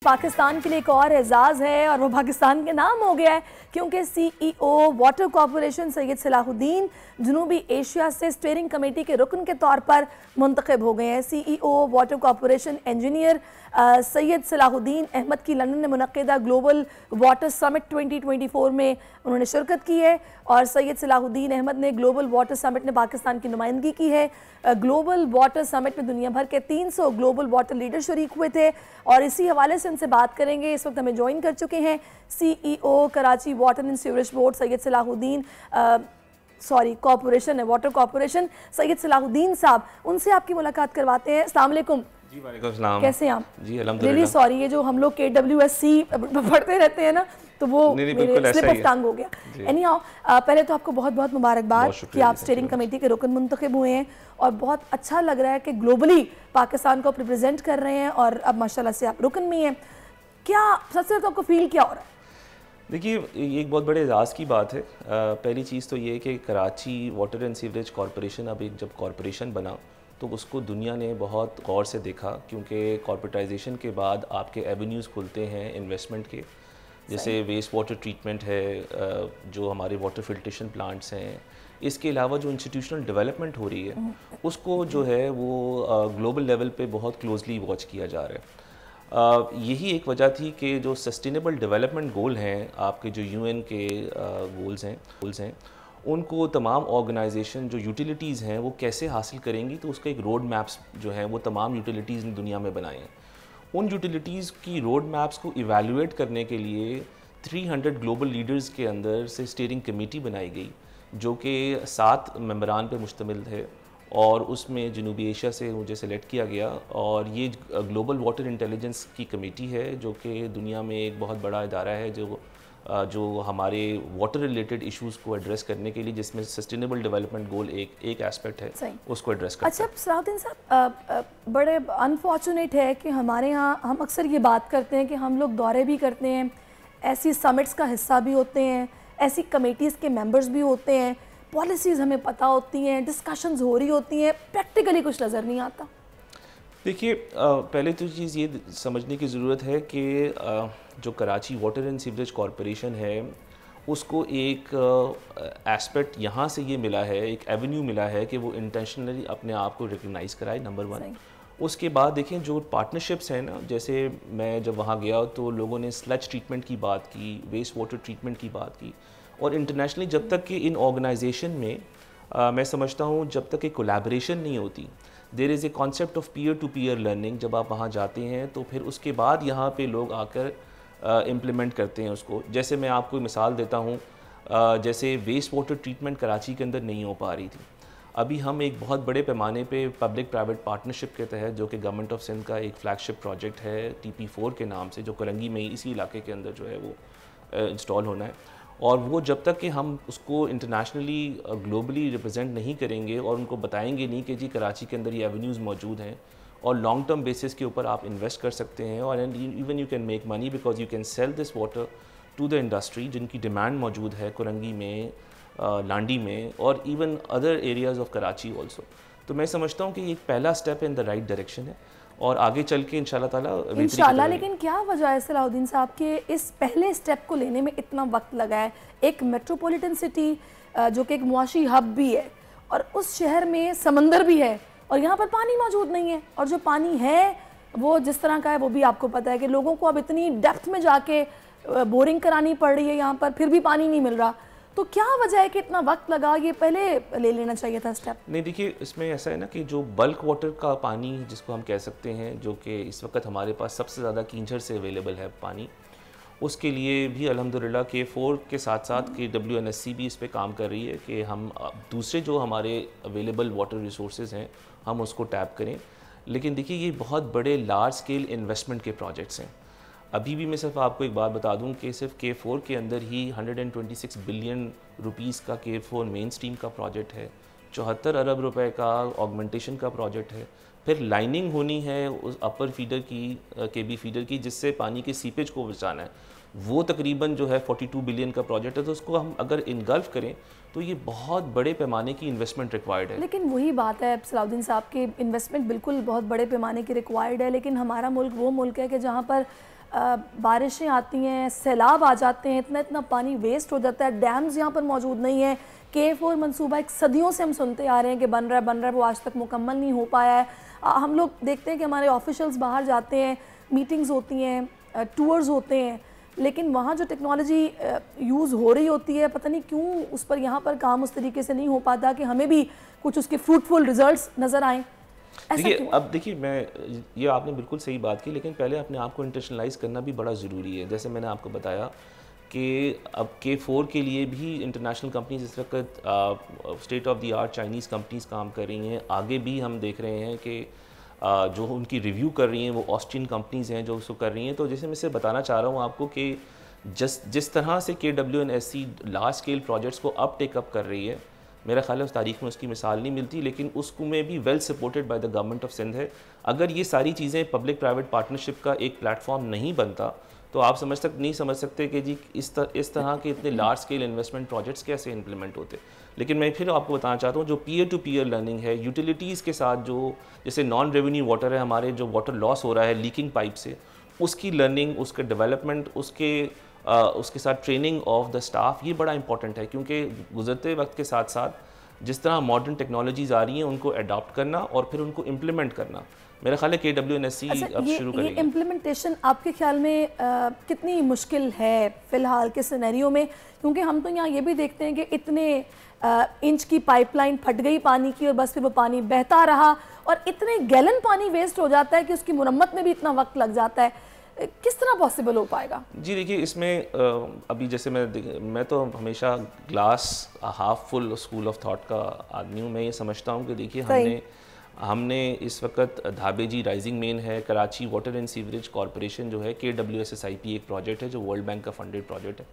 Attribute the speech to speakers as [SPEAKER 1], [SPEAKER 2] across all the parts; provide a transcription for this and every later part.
[SPEAKER 1] पाकिस्तान के लिए एक और एजाज़ है और वो पाकिस्तान के नाम हो गया है क्योंकि CEO water corporation Syed Salahuddin जनूबी एशिया से स्टीयरिंग कमेटी के रुकन के तौर पर मुंतखब हो गए हैं। CEO water corporation engineer Syed Salahuddin Ahmed की लंदन में मुनक़िदा ग्लोबल वाटर समिट 2024 में उन्होंने शिरकत की है और सैयद सलाहुद्दीन अहमद ने ग्लोबल वाटर समिट में पाकिस्तान की नुमाइंदगी की है। ग्लोबल वाटर समिट में दुनिया भर के 300 ग्लोबल वाटर लीडर शरीक हुए थे और इसी हवाले से उनसे बात करेंगे। इस वक्त हमें ज्वाइन कर चुके हैं CEO Karachi water and sewerage board Syed Salahuddin corporation है वाटर कॉरपोरेशन सैयद सलाहुद्दीन साहब, उनसे आपकी मुलाकात करवाते हैं। अस्सलाम वालेकुम।
[SPEAKER 2] जी वालेकुम सलाम।
[SPEAKER 1] कैसे हैं आप?
[SPEAKER 2] जी अल्हम्दुलिल्लाह।
[SPEAKER 1] रियली सॉरी, ये जो हम लोग KWSC पढ़ते रहते हैं ना तो वो मेरे स्लिप ऑफ टंग हो गया। एनीहाउ पहले तो आपको बहुत बहुत मुबारकबाद कि आप स्टीयरिंग कमेटी के रुकन मुंतखब हुए हैं और बहुत अच्छा लग रहा है कि ग्लोबली पाकिस्तान को रिप्रेजेंट कर रहे हैं और अब माशाल्लाह से आप रुकन में हैं। क्या सबसे तो आपको फील क्या हो रहा है?
[SPEAKER 2] देखिए, ये एक बहुत बड़े एजाज़ की बात है। पहली चीज़ तो ये है कि Karachi water and sewerage corporation अब एक जब कॉरपोरेशन बना तो उसको दुनिया ने बहुत गौर से देखा क्योंकि कॉरपोरेटाइजेशन के बाद आपके एवेन्यूज़ खुलते हैं इन्वेस्टमेंट के, जैसे वेस्ट वाटर ट्रीटमेंट है, जो हमारे वाटर फिल्ट्रेशन प्लांट्स हैं, इसके अलावा जो इंस्टीट्यूशनल डेवलपमेंट हो रही है उसको जो है वो ग्लोबल लेवल पे बहुत क्लोजली वॉच किया जा रहा है। यही एक वजह थी कि जो सस्टेनेबल डेवलपमेंट गोल हैं आपके, जो UN के गोल्स हैं उनको तमाम ऑर्गेनाइजेशन जो यूटिलिटीज़ हैं वो कैसे हासिल करेंगी, तो उसका एक रोड मैप्स जो हैं वो तमाम यूटिलिटीज़ ने दुनिया में बनाए हैं। उन यूटिलिटीज़ की रोड मैप्स को इवैल्यूएट करने के लिए 300 ग्लोबल लीडर्स के अंदर से स्टीयरिंग कमेटी बनाई गई जो कि 7 मेंबरान पे मुश्तमिल है और उसमें जनूबी एशिया से मुझे सेलेक्ट किया गया और ये ग्लोबल वाटर इंटेलिजेंस की कमेटी है जो कि दुनिया में एक बहुत बड़ा इदारा है जो हमारे वाटर रिलेटेड इश्यूज़ को एड्रेस करने के लिए, जिसमें सस्टेनेबल डेवलपमेंट गोल एक एस्पेक्ट है, उसको एड्रेस करता है।
[SPEAKER 1] अच्छा सलाहुद्दीन साहब, बड़े अनफॉर्चुनेट है कि हमारे यहाँ हम अक्सर ये बात करते हैं कि हम लोग दौरे भी करते हैं, ऐसी समिट्स का हिस्सा भी होते हैं, ऐसी कमेटीज़ के मेंबर्स भी होते हैं, पॉलिसीज़ हमें पता होती हैं, डिस्कशंस हो रही होती हैं, प्रैक्टिकली कुछ नज़र नहीं आता।
[SPEAKER 2] देखिए, पहले तो चीज़ ये समझने की ज़रूरत है कि जो Karachi water and sewerage corporation है उसको एक एस्पेक्ट यहाँ से ये मिला है, एक एवेन्यू मिला है कि वो इंटेंशनली अपने आप को रिकग्नाइज़ कराए, नंबर 1। उसके बाद देखें जो पार्टनरशिप्स हैं ना, जैसे मैं जब वहाँ गया तो लोगों ने स्लज ट्रीटमेंट की बात की, वेस्ट वाटर ट्रीटमेंट की बात की और इंटरनेशनली जब तक कि इन ऑर्गेनाइजेशन में मैं समझता हूँ जब तक कि कोलैबोरेशन नहीं होती, there is a concept of peer to peer learning. जब आप वहाँ जाते हैं तो फिर उसके बाद यहाँ पे लोग आकर इम्प्लीमेंट करते हैं उसको। जैसे मैं आपको मिसाल देता हूँ, जैसे वेस्ट वाटर ट्रीटमेंट कराची के अंदर नहीं हो पा रही थी, अभी हम एक बहुत बड़े पैमाने पे पब्लिक प्राइवेट पार्टनरशिप के तहत, जो कि गवर्नमेंट ऑफ सिंध का एक फ्लैगशिप प्रोजेक्ट है TP4 के नाम से, जो करंगी में इसी इलाके के अंदर जो है वो इंस्टॉल होना है, और वो जब तक कि हम उसको इंटरनेशनली ग्लोबली रिप्रेजेंट नहीं करेंगे और उनको बताएंगे नहीं कि जी कराची के अंदर ये एवेन्यूज़ मौजूद हैं और लॉन्ग टर्म बेसिस के ऊपर आप इन्वेस्ट कर सकते हैं और even you can make money because you can sell this water to the industry, जिनकी डिमांड मौजूद है करंगी में, लांडी में और even other areas of Karachi also. तो मैं समझता हूँ कि ये एक पहला step in the right direction है और आगे चल के इंशाल्लाह।
[SPEAKER 1] लेकिन क्या वजह है सलाहुद्दीन साहब के इस पहले स्टेप को लेने में इतना वक्त लगा है? एक मेट्रोपॉलिटन सिटी जो कि एक मुआशी हब भी है और उस शहर में समंदर भी है और यहाँ पर पानी मौजूद नहीं है, और जो पानी है वो जिस तरह का है वो भी आपको पता है कि लोगों को अब इतनी डेप्थ में जाके बोरिंग करानी पड़ रही है यहाँ पर, फिर भी पानी नहीं मिल रहा। तो क्या वजह है कि इतना वक्त लगा? ये पहले ले लेना चाहिए था स्टेप।
[SPEAKER 2] नहीं, देखिए इसमें ऐसा है ना कि जो बल्क वाटर का पानी जिसको हम कह सकते हैं, जो कि इस वक्त हमारे पास सबसे ज़्यादा कींझर से अवेलेबल है पानी, उसके लिए भी अल्हम्दुलिल्लाह K4 के साथ साथ KWNSC भी इस पे काम कर रही है कि हम दूसरे जो हमारे अवेलेबल वाटर रिसोर्सेज हैं हम उसको टैप करें। लेकिन देखिए ये बहुत बड़े लार्ज स्केल इन्वेस्टमेंट के प्रोजेक्ट्स हैं। अभी भी मैं सिर्फ आपको एक बात बता दूं कि सिर्फ K4 के अंदर ही 126 बिलियन रुपीस का K4 मेन स्ट्रीम का प्रोजेक्ट है, 74 अरब रुपए का ऑगमेंटेशन का प्रोजेक्ट है, फिर लाइनिंग होनी है उस अपर फीडर की, KB फीडर की, जिससे पानी के सीपेज को बचाना है, वो तकरीबन जो है 42 बिलियन का प्रोजेक्ट है। तो उसको हम अगर इनगल्फ करें तो ये बहुत बड़े पैमाने की इन्वेस्टमेंट रिक्वायर्ड है।
[SPEAKER 1] लेकिन वही बात है सलाहुद्दीन साहब के, इन्वेस्टमेंट बिल्कुल बहुत बड़े पैमाने की रिक्वायर्ड है, लेकिन हमारा मुल्क वो मुल्क है कि जहाँ पर बारिशें आती हैं, सैलाब आ जाते हैं, इतना इतना पानी वेस्ट हो जाता है, डैम्स यहाँ पर मौजूद नहीं है। K4 मंसूबा एक सदियों से हम सुनते आ रहे हैं कि बन रहा है, वो आज तक मुकम्मल नहीं हो पाया है। हम लोग देखते हैं कि हमारे ऑफिशियल्स बाहर जाते हैं, मीटिंग्स होती हैं, टूर्स होते हैं, लेकिन वहाँ जो टेक्नोलॉजी यूज़ हो रही होती है, पता नहीं क्यों उस पर यहाँ पर काम उस तरीके से नहीं हो पाता कि हमें भी कुछ उसके फ्रूटफुल रिजल्ट्स नज़र आएँ।
[SPEAKER 2] देखिए, अब देखिए, मैं ये आपने बिल्कुल सही बात की, लेकिन पहले अपने आप को इंटरनेशनलाइज करना भी बड़ा ज़रूरी है। जैसे मैंने आपको बताया कि अब K4 के लिए भी इंटरनेशनल कंपनीज इस वक्त state of the art Chinese companies काम कर रही हैं। आगे भी हम देख रहे हैं कि जो उनकी रिव्यू कर रही हैं वो ऑस्ट्रियन कंपनीज़ हैं जो उसको कर रही हैं। तो जैसे मैं इसे बताना चाह रहा हूँ आपको कि जिस तरह से KWNSC लार्ज स्केल प्रोजेक्ट्स को अब टेकअप कर रही है, मेरा ख्याल है उस तारीख में उसकी मिसाल नहीं मिलती, लेकिन उसको में भी well supported by the government of Sindh है। अगर ये सारी चीज़ें पब्लिक प्राइवेट पार्टनरशिप का एक प्लेटफॉर्म नहीं बनता तो आप नहीं समझ सकते कि जी इस तरह के इतने लार्ज स्केल इन्वेस्टमेंट प्रोजेक्ट्स कैसे इंप्लीमेंट होते। लेकिन मैं फिर आपको बताना चाहता हूँ, जो पीयर टू पीयर लर्निंग है, यूटिलिटीज़ के साथ जो जैसे नॉन रेवेन्यू वाटर है, हमारे जो वाटर लॉस हो रहा है लीकिंग पाइप से, उसकी लर्निंग, उसका डेवलपमेंट, उसके साथ ट्रेनिंग ऑफ द स्टाफ, ये बड़ा इंपॉर्टेंट है। क्योंकि गुजरते वक्त के साथ साथ जिस तरह मॉडर्न टेक्नोलॉजीज़ आ रही हैं उनको अडॉप्ट करना और फिर उनको इम्प्लीमेंट करना, मेरा ख्याल है KWNSC अब शुरू करेगी।
[SPEAKER 1] ये इम्प्लीमेंटेशन आपके ख्याल में कितनी मुश्किल है फ़िलहाल के सिनेरियो में? क्योंकि हम तो यहाँ ये भी देखते हैं कि इतने इंच की पाइपलाइन फट गई पानी की और बस फिर वो पानी बहता रहा और इतने गैलन पानी वेस्ट हो जाता है कि उसकी मुरम्मत में भी इतना वक्त लग जाता है। किस तरह पॉसिबल हो पाएगा? जी
[SPEAKER 2] देखिए, इसमें अभी जैसे मैं तो हमेशा glass half full school of thought का आदमी हूँ। मैं ये समझता हूँ कि देखिए, हमने इस वक्त धाबेजी राइजिंग मेन है, Karachi water and sewerage corporation जो है, KWSSIP एक प्रोजेक्ट है जो वर्ल्ड बैंक का फंडेड प्रोजेक्ट है,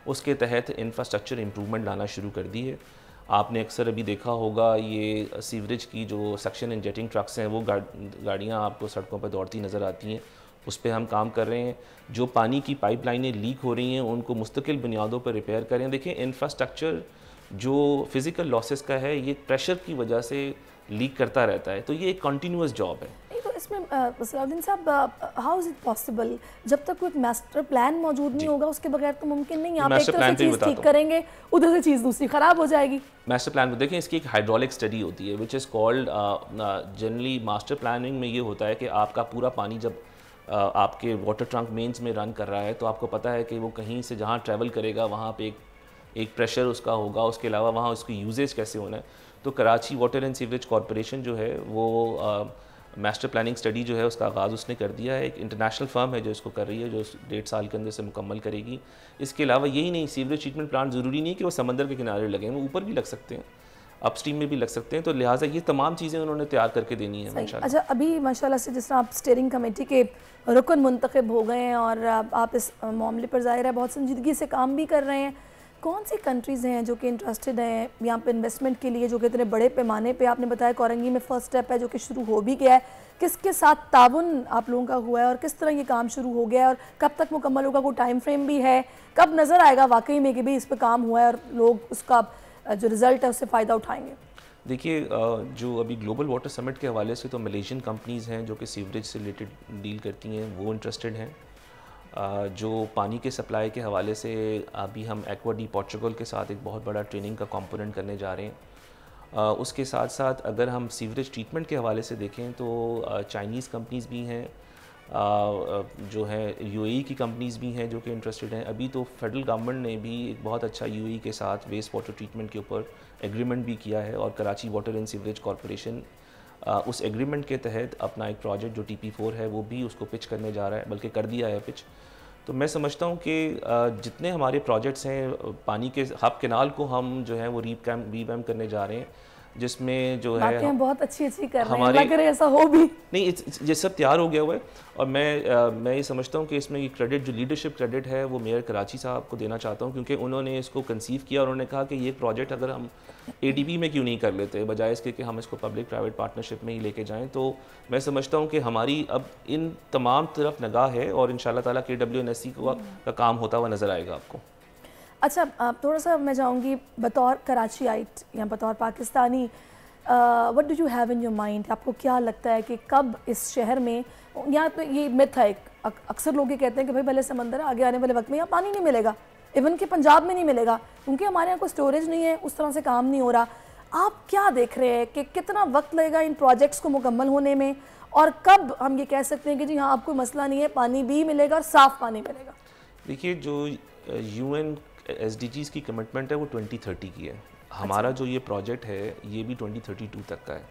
[SPEAKER 2] उसके तहत इंफ्रास्ट्रक्चर इम्प्रूवमेंट लाना शुरू कर दी है। आपने अक्सर अभी देखा होगा ये सीवरेज की जो सक्शन एंड जेटिंग ट्रक्स हैं वो गाड़ियाँ आपको सड़कों पर दौड़ती नज़र आती हैं, उस पर हम काम कर रहे हैं। जो पानी की पाइपलाइनें लीक हो रही हैं उनको मुस्तकिल बुनियादों पर रिपेयर करें। देखिए, इंफ्रास्ट्रक्चर जो फिज़िकल लॉसेस का है ये प्रेशर की वजह से लीक करता रहता है, तो ये एक कंटिन्यूअस जॉब है।
[SPEAKER 1] तो इसमें सलाउद्दीन साहब, हाउ इज़ इट पॉसिबल? जब तक कोई मास्टर प्लान मौजूद नहीं होगा उसके बगैर तो मुमकिन नहीं। आप एक तरफ से चीज़ ठीक करेंगे, उधर से चीज़ दूसरी ख़राब हो जाएगी।
[SPEAKER 2] मास्टर प्लान को देखें, इसकी एक हाइड्रोलिक स्टडी होती है which is called, generally master planning में ये होता है कि आपका पूरा पानी जब आपके वाटर ट्रंक मेंस में रन कर रहा है तो आपको पता है कि वो कहीं से जहाँ ट्रैवल करेगा वहाँ पे एक प्रेशर उसका होगा, उसके अलावा वहाँ उसकी यूजेज कैसे होना है। तो Karachi water and sewerage corporation जो है वो मास्टर प्लानिंग स्टडी जो है उसका आगाज़ उसने कर दिया है। एक इंटरनेशनल फर्म है जो इसको कर रही है, जो 1.5 साल के अंदर से मुकम्मल करेगी। इसके अलावा यही नहीं, सीवरेज ट्रीटमेंट प्लांट ज़रूरी नहीं कि वो समंदर के किनारे लगें, वो ऊपर भी लग सकते हैं, अपस्ट्रीम में भी लग सकते हैं। तो लिहाजा ये तमाम चीज़ें उन्होंने तैयार करके देनी है माशाल्लाह।
[SPEAKER 1] अच्छा, अभी माशाल्लाह से जिस तरह आप स्टीयरिंग कमेटी के रुकन मुंतखब हो गए हैं और आप इस मामले पर ज़ाहिर है बहुत संजीदगी से काम भी कर रहे हैं, कौन सी कंट्रीज़ हैं जो कि इंटरेस्टेड हैं यहाँ पे इन्वेस्टमेंट के लिए, जो कि इतने बड़े पैमाने पे? आपने बताया कोरंगी में फ़र्स्ट स्टेप है जो कि शुरू हो भी गया है। किसके साथ ताउन आप लोगों का हुआ है और किस तरह ये काम शुरू हो गया है और कब तक मुकम्मल होगा? कोई टाइम फ्रेम भी है? कब नज़र आएगा वाकई में कि भाई इस पर काम हुआ है और लोग उसका जो रिज़ल्ट है उससे फ़ायदा उठाएँगे?
[SPEAKER 2] देखिए, जो अभी ग्लोबल वाटर समिट के हवाले से तो मलेशियन कंपनीज़ हैं जो कि सीवरेज से रिलेटेड डील करती हैं, वो इंटरेस्टेड हैं। जो पानी के सप्लाई के हवाले से अभी हम एक्वा डी पोर्चुगल के साथ एक बहुत बड़ा ट्रेनिंग का कंपोनेंट करने जा रहे हैं। उसके साथ साथ अगर हम सीवरेज ट्रीटमेंट के हवाले से देखें तो चाइनीज़ कंपनीज़ भी हैं, जो है UAE की कंपनीज़ भी हैं जो कि इंटरेस्टेड हैं। अभी तो फेडरल गवर्नमेंट ने भी एक बहुत अच्छा UAE के साथ वेस्ट वाटर ट्रीटमेंट के ऊपर एग्रीमेंट भी किया है और Karachi water and sewerage corporation उस एग्रीमेंट के तहत अपना एक प्रोजेक्ट जो TP4 है वो भी उसको पिच करने जा रहा है, बल्कि कर दिया है पिच। तो मैं समझता हूँ कि जितने हमारे प्रोजेक्ट्स हैं, पानी के हब कैनाल को हम जो है वो रीवैम्प करने जा रहे हैं, जिसमें जो है
[SPEAKER 1] हम बहुत अच्छी कर रहे हैं, लग रहा है ऐसा हो भी
[SPEAKER 2] नहीं, ये सब तैयार हो गया हुआ है। और मैं ये समझता हूँ कि इसमें ये क्रेडिट, जो लीडरशिप क्रेडिट है, वो मेयर कराची साहब को देना चाहता हूँ, क्योंकि उन्होंने इसको कंसीव किया और उन्होंने कहा कि ये प्रोजेक्ट अगर हम ADB में क्यों नहीं कर लेते, बजाय इसके कि हम इसको पब्लिक प्राइवेट पार्टनरशिप में ही लेके जाएँ। तो मैं समझता हूँ कि हमारी अब इन तमाम तरफ निगाह है और इंशाल्लाह ताला KWNSC का काम होता हुआ नज़र आएगा आपको।
[SPEAKER 1] अच्छा, थोड़ा सा मैं चाहूँगी बतौर कराचीआइट या बतौर Pakistani, what do you have in your mind? आपको क्या लगता है कि कब इस शहर में, या तो ये मिथ है अक्सर लोग ये कहते हैं कि भाई भले समंदर है, आगे आने वाले वक्त में यहाँ पानी नहीं मिलेगा, इवन कि पंजाब में नहीं मिलेगा, क्योंकि हमारे यहाँ कोई स्टोरेज नहीं है, उस तरह से काम नहीं हो रहा। आप क्या देख रहे हैं कि कितना वक्त लगेगा इन प्रोजेक्ट्स को मुकम्मल होने में, और कब हम ये कह सकते हैं कि जी हाँ अब कोई मसला नहीं है, पानी भी मिलेगा और साफ़ पानी मिलेगा?
[SPEAKER 2] देखिए, जो UN SDGs की कमिटमेंट है वो 2030 की है। हमारा जो ये प्रोजेक्ट है ये भी 2032 तक का है।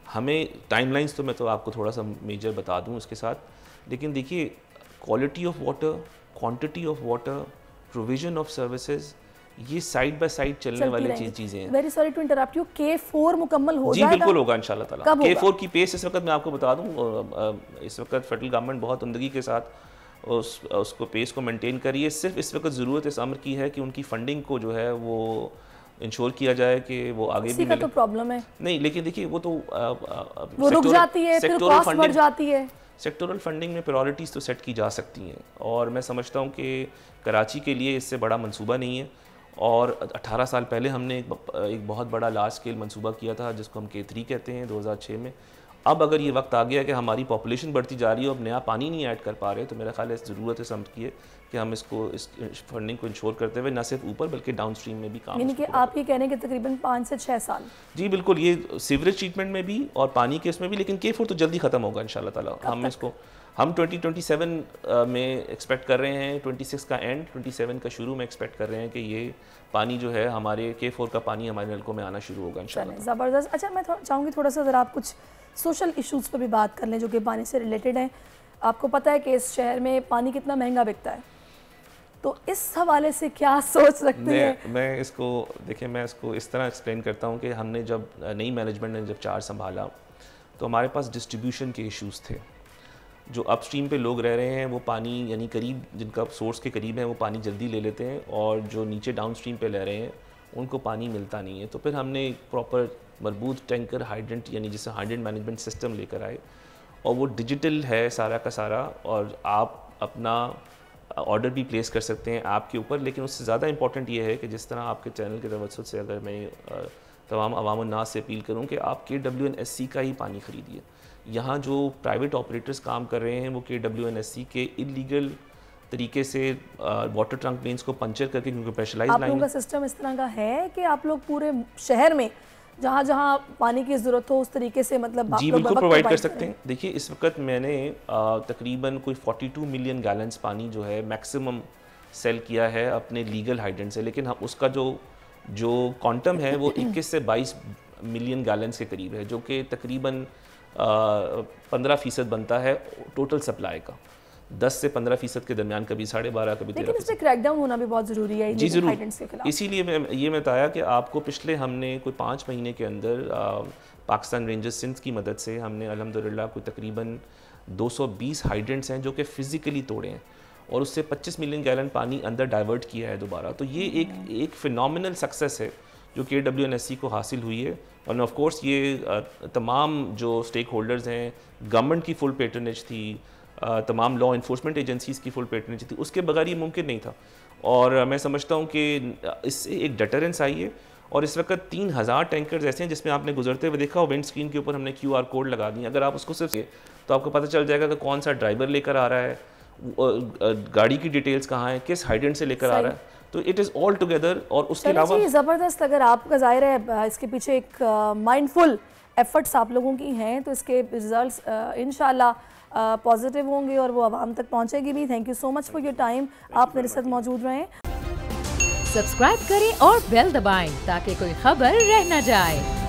[SPEAKER 2] हमें टाइमलाइंस तो मैं तो आपको थोड़ा सा मेजर बता दूं उसके साथ, लेकिन देखिए quality of water, quantity of water, provision of services, ये साइड बाय साइड चलने वाली चीज़ें हैं।
[SPEAKER 1] Very sorry to interrupt you, K4 मुकम्मल हो जाएगा?
[SPEAKER 2] जी बिल्कुल होगा इंशाल्लाह ताला। K4 की पेस इस वक्त मैं आपको बता दूं, इस वक्त फेडरल गवर्नमेंट बहुत उमदगी के साथ उसको पेस को मेंटेन करिए। सिर्फ इस वक्त ज़रूरत इस अमर की है कि उनकी फंडिंग को जो है वो इंश्योर किया जाए कि वो आगे भी मिले।
[SPEAKER 1] तो प्रॉब्लम है नहीं,
[SPEAKER 2] लेकिन देखिए वो तो
[SPEAKER 1] वो रुक जाती है, फिर कॉस्ट बढ़ जाती है।
[SPEAKER 2] सेक्टोरल फंडिंग में प्रायोरिटीज़ तो सेट की जा सकती हैं, और मैं समझता हूँ कि कराची के लिए इससे बड़ा मंसूबा नहीं है। और 18 साल पहले हमने एक बहुत बड़ा लार्ज स्केल मंसूबा किया था जिसको हम K3 कहते हैं 2006 में। अब अगर ये वक्त आ गया कि हमारी पॉपुलेशन बढ़ती जा रही है और अब नया पानी नहीं ऐड कर पा रहे, तो मेरा ख्याल है ज़रूरत है समझ की है कि हम इस फंडिंग को इंश्योर करते हुए न सिर्फ ऊपर बल्कि डाउन स्ट्रीम में भी काम।
[SPEAKER 1] यानी कि आप ये कह रहे हैं कि तकरीबन 5 से 6 साल? जी
[SPEAKER 2] बिल्कुल, ये सीवरेज ट्रीटमेंट में भी और पानी के इसमें भी, लेकिन K4 तो जल्दी ख़त्म होगा इंशाल्लाह ताला। हम 2027 में एक्सपेक्ट कर रहे हैं, 26 का एंड, 27 का शुरू में एक्सपेक्ट कर रहे हैं कि ये पानी जो है हमारे K4 का पानी हमारे नलकों में आना शुरू होगा इंशाल्लाह।
[SPEAKER 1] ज़बरदस्त। अच्छा, मैं चाहूँगी थोड़ा सा ज़रा आप कुछ सोशल इश्यूज़ पर भी बात कर लें जो कि पानी से रिलेटेड हैं। आपको पता है कि इस शहर में पानी कितना महंगा बिकता है, तो इस हवाले से क्या सोच रखते हैं?
[SPEAKER 2] मैं इसको इस तरह एक्सप्लेन करता हूँ कि हमने जब नई मैनेजमेंट ने जब चार्ज संभाला तो हमारे पास डिस्ट्रीब्यूशन के इश्यूज़ थे। जो अपस्ट्रीम पे लोग रह रहे हैं वो पानी यानी करीब, जिनका सोर्स के करीब है वो पानी जल्दी ले लेते हैं, और जो नीचे डाउन स्ट्रीम पे रह रहे हैं उनको पानी मिलता नहीं है। तो फिर हमने एक प्रॉपर मरबूत टैंकर हाइड्रेंट यानी जिसे हाइड्रेंट मैनेजमेंट सिस्टम लेकर आए, और वो डिजिटल है सारा का सारा, और आप अपना ऑर्डर भी प्लेस कर सकते हैं ऐप के ऊपर। लेकिन उससे ज़्यादा इंपॉर्टेंट ये है कि जिस तरह आपके चैनल के तवज्जुह से अगर मैं तमाम अवाम नास से अपील करूँ कि आप KWNSC का ही पानी ख़रीदिए। यहाँ जो प्राइवेट ऑपरेटर्स काम कर रहे हैं वो KWNSC के इलीगल तरीके से वाटर ट्रंक लेन्स को पंचर करके, क्योंकि प्रेशराइज्ड लाइन।
[SPEAKER 1] आप लोगों का सिस्टम इस तरह का है कि आप लोग पूरे शहर में जहाँ जहाँ पानी की ज़रूरत हो उस तरीके से मतलब
[SPEAKER 2] जी बिल्कुल प्रोवाइड कर सकते हैं। देखिए इस वक्त मैंने तकरीबन कोई 42 मिलियन गैलन्स पानी जो है मैक्सिमम सेल किया है अपने लीगल हाइड्रेंट से, लेकिन उसका जो क्वांटम है वो 21 से 22 मिलियन गैलन्स के करीब है, जो कि तकरीबन 15% बनता है टोटल सप्लाई का। 10 से 15% के दरमियान, कभी 12.5, कभी 13%।
[SPEAKER 1] लेकिन इस पे क्रैकडाउन होना भी बहुत ज़रूरी है
[SPEAKER 2] जी ज़रूर। इसीलिए मैं बताया कि आपको पिछले हमने कोई 5 महीने के अंदर पाकिस्तान रेंजर्स सिंध की मदद से हमने अल्हम्दुलिल्लाह कोई तकरीबन 220 हाइड्रेंट्स हैं जो कि फ़िज़िकली तोड़े हैं, और उससे 25 मिलियन गैलन पानी अंदर डाइवर्ट किया है दोबारा। तो ये एक फिनोमिनल सक्सेस है जो KWNSC को हासिल हुई है। और ऑफ कोर्स ये तमाम जो स्टेक होल्डर्स हैं, गवर्नमेंट की फुल पेटर्नेज थी, तमाम लॉ इन्फोर्समेंट एजेंसीज़ की फुल पेटर्नेज थी, उसके बगैर ये मुमकिन नहीं था। और मैं समझता हूँ कि इससे एक डेटरेंस आई है। और इस वक्त 3000 टैंकर्स ऐसे हैं जिसमें आपने गुजरते हुए देखा, विंड स्क्रीन के ऊपर हमने QR कोड लगा दिए। अगर आप उसको सिर्फ तो आपको पता चल जाएगा कि कौन सा ड्राइवर लेकर आ रहा है, गाड़ी की डिटेल्स कहाँ है, किस हाइड्रेंट से लेकर आ रहा है। तो इट इज़ ऑल टुगेदर। और उसके अलावा
[SPEAKER 1] ज़बरदस्त, अगर आपका ज़ाहिर है इसके पीछे एक माइंडफुल एफर्ट्स आप लोगों की हैं, तो इसके रिजल्ट्स इंशाल्लाह पॉजिटिव होंगे और वो आवाम तक पहुंचेगी भी। Thank you so much for your time, आप मेरे साथ मौजूद रहें।
[SPEAKER 3] सब्सक्राइब करें और बेल दबाएं ताकि कोई खबर रह न जाए।